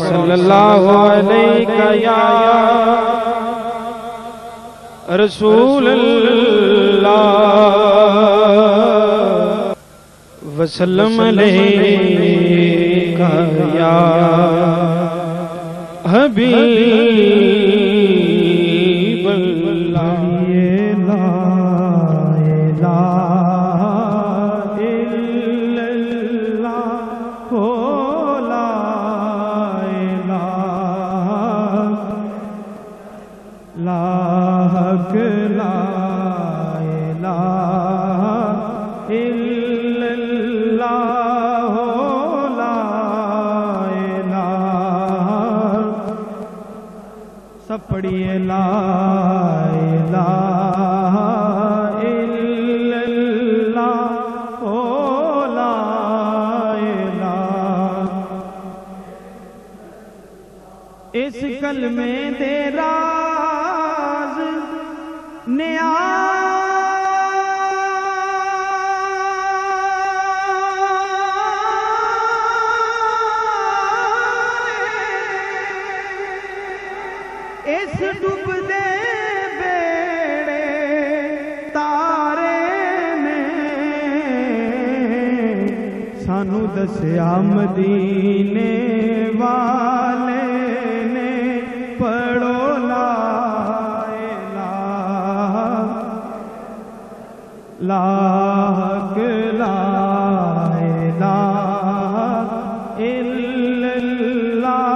सल्लल्लाहु अलैहि या रसूल अल्लाह वसल्लम अलैका या हबीब अल्लाह। सब पढ़िए ला इलाहा इल्लल्लाह ओ ला इलाहा। इस कलमे दे राज इस डूबदे बेड़े तारे ने सानू दस्या मदीने वाले ने। पढ़ो ला इलाहा ला इलाहा इल्लल्लाह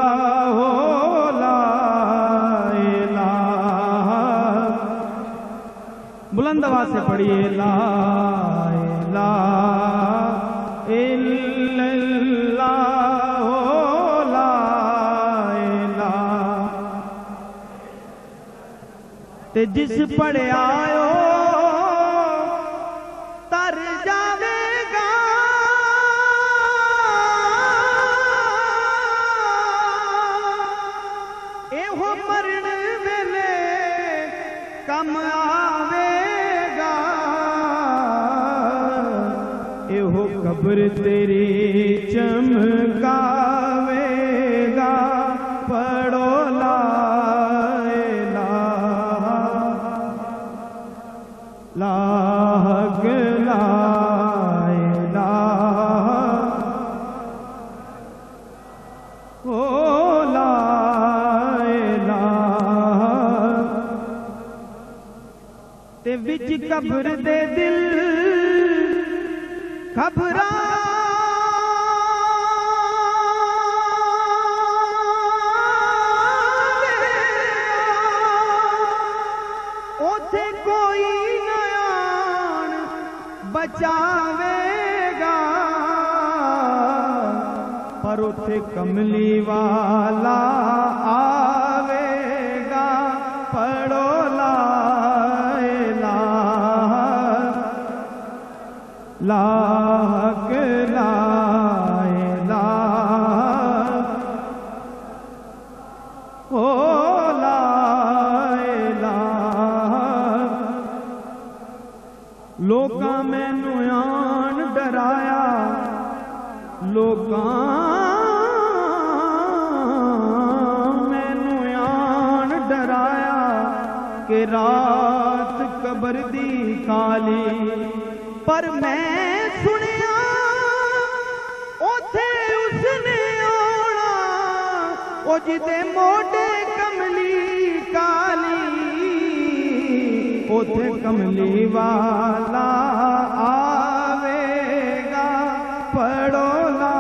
बुलंद आवाज से पढ़िए ला इलाहा इल्लल्लाह ला इलाहा। ते जिस पढ़िया तर जावेगा एहो मरण वेले कम आवेगा। एहो कब्र तेरी चमकावेगा। पढ़ो ला इलाहा ला इलाहा ओ ला इलाहा। ते विच कब्र दे दिल खबरा ओथे कोई नयान बचावेगा। पर उथे कमली वाला आवेगा। पढ़ो ला ला इलाहा ओ ला इलाहा। लोकां मैनू आन डराया लोकां मैनू आन डराया कि रात कबर दी काली। पर मैं सुनिया ओथे उसने आना ओ जिदे मोढे कमली काली। ओथे कमली वाला आवेगा। पढ़ो ला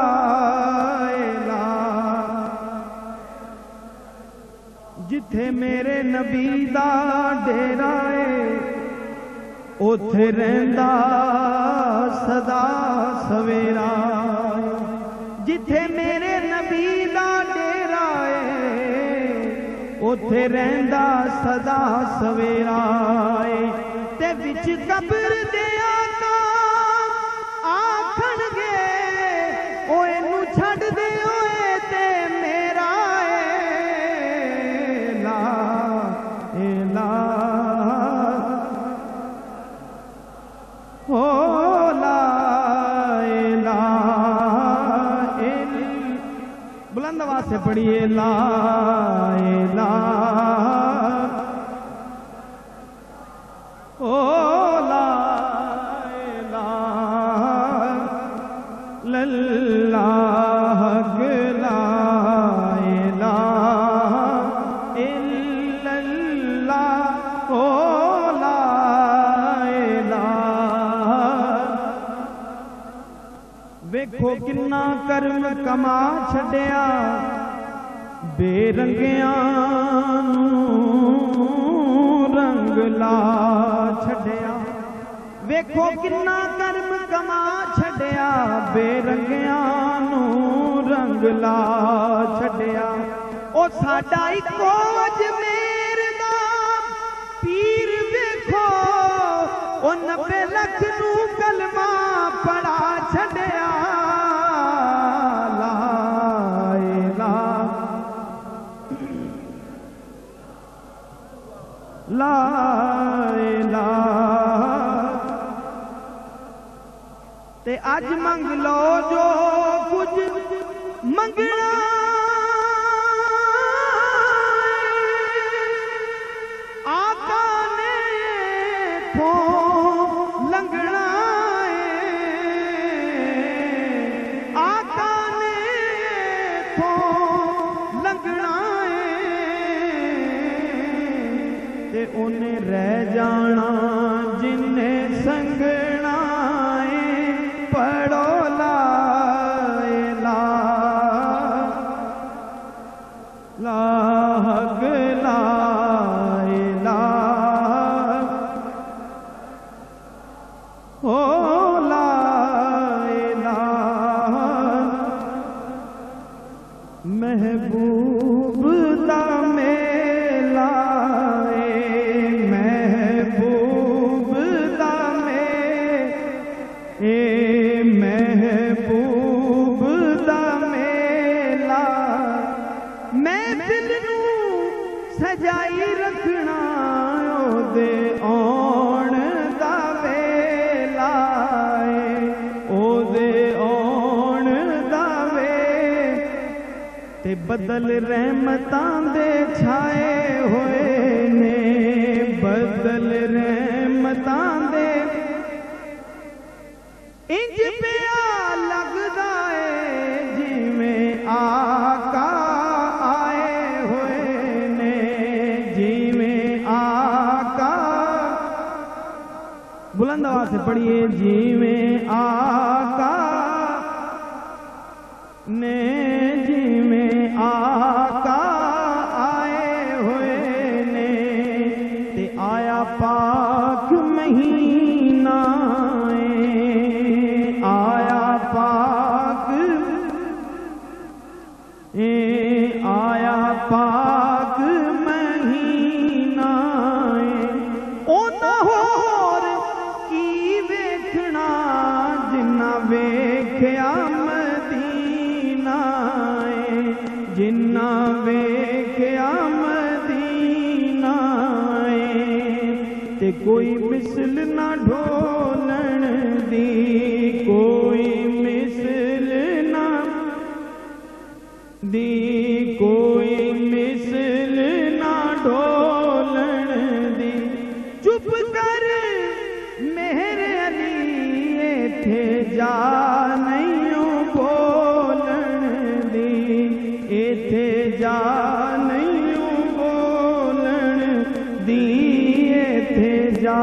इलाहा जिथे मेरे नबी दा डेरा है ओथे रहंदा सदा सवेरा। जिथे मेरे नबी दा डेरा है ओथे रहंदा सदा सवेरा। ते विच कब्र दे आका आखणगे ओ इनू छड्ड दे ओए ते मेरा ला इलाहा ओ ला इलाहा। बुलंद आवाज से पढ़िए ला इलाहा ओ ला इलाहा लल्लाह ला इलाहा इल्लल्लाह ओ ला इलाहा। वेखो किन्ना कर्म कमा छड़िया बेरंगियां रंग ला छड़िया। वेखो किन्ना कर्म कमा छड़िया बेरंगियां रंग ला छड़िया। ओ साडा इको अजमेर दा पीर वेखो ओ 90 लख नू कलमा पढ़ा छड़िया। ला इलाहा ला इलाहा। ते अज मंग लो जो कुछ मंगना आका ने थो लंघना आका ने थो लंघना ते उन्हें रह जाना जिन्हें संगना पढ़ो ला इलाहा ला इलाहा ओ ला इलाहा। महबूब दा मेला महबूब दा महबूब दा मेला। मैं दिल नू सजाई रखना ओदे आउण दा वेला ओदे आउण दा वे। ते बदल रहमतां दे छाए होए ने बदल रहमतां दे इंज पिया लगदा है जिवें आका आए हुए ने जिवें आका। बुलंद आवाज से पढ़िए जिवें आका ने जिवें आका आए हुए ने। ते आया पाक महीना आया पाक महीना ओ ना होर की वेखना जिन्ना वेख्या मदीना जिन्ना वेख्या मदीना। ते कोई मिसल ना ढोलन दी कोई मिसल ना दी कोई मिसल ना ढोलन दी। चुप कर मेरे अली इत्थे जा नहीं बोलन दी इत्थे जा नहीं बोलन दी इत्थे जा